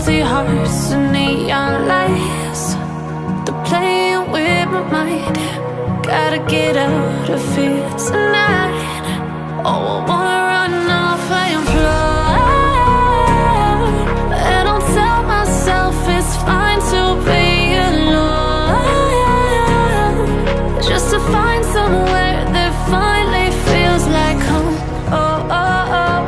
Empty hearts and neon lights, they're playing with my mind. Gotta get out of here tonight. Oh, I wanna run off and fly, and I'll tell myself it's fine to be alone, just to find somewhere that finally feels like home. Oh, oh, oh.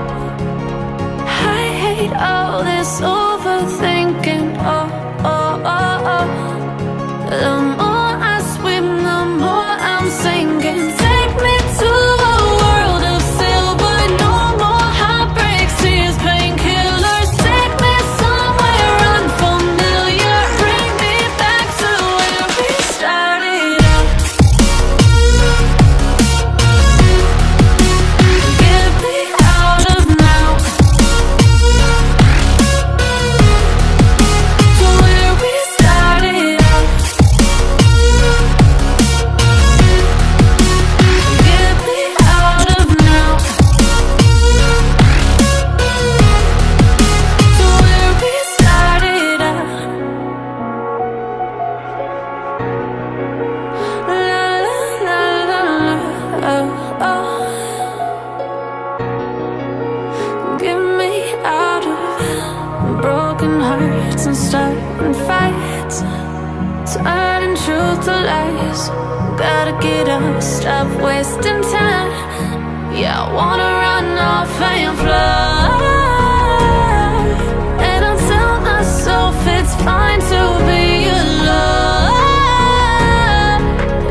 I hate all this overthinking. Oh, oh, oh, oh. The more I swim, the more I'm sinking. Take me to a world of silver. No more heartbreaks, tears, painkillers. Take me somewhere unfamiliar. Bring me back to where we started out. Get me out of now, to where we started out. Get me out of now, to where we started out. La la la la la, oh, oh. Get me out of broken hearts and starting fights, turning truth to lies. Gotta get up, stop wasting time. Yeah, I wanna run off and fly, and I'll tell myself it's fine to be alone,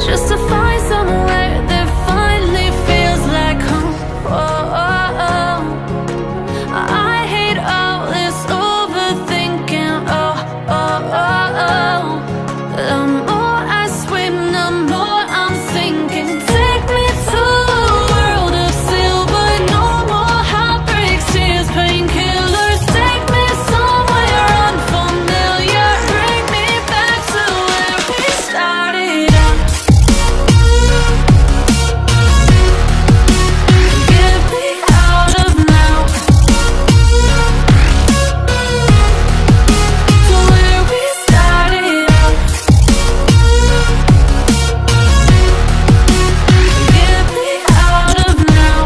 just to find somewhere that finally feels like home. Oh, oh, oh. I hate all this overthinking. Oh, oh, oh, oh. The more I swim, the more I'm sinking. Take me to a world of silver. No more heartbreaks, tears, painkillers. Take me somewhere unfamiliar. Bring me back to where we started out. Get me out of now, to where we started out. Get me out of now,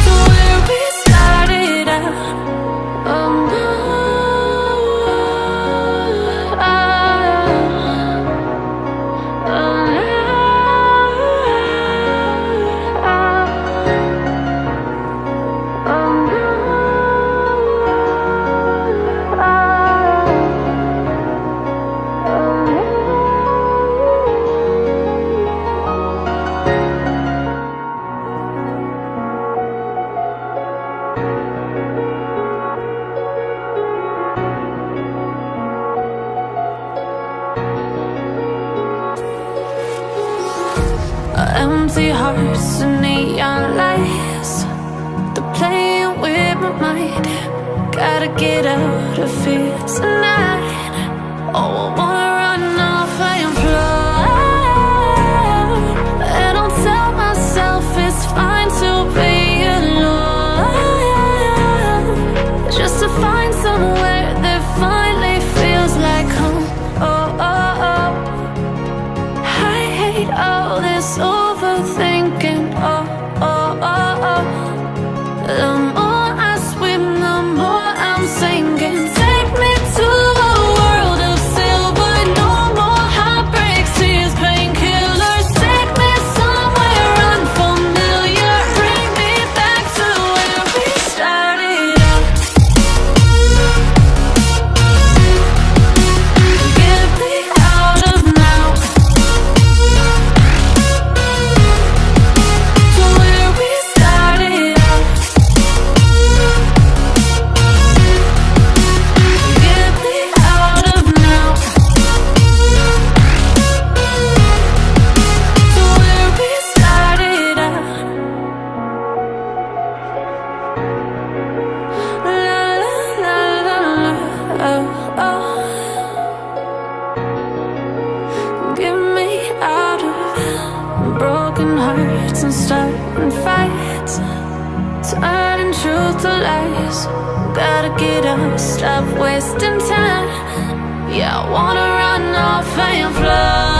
to where we started out. Oh, no. Empty hearts and neon lights, they're playing with my mind. Gotta get out of here tonight. Oh, I wanna run off and fly, and I'll tell myself it's fine to be alone, just to find somewhere that finally feels like home. Oh, oh, oh. I hate all this overthinking. Oh, oh, oh, oh. The more I swim, the more I'm sinking. Take me to a world of silver. to lies. Gotta get up, stop wasting time. Yeah, I wanna run off and fly.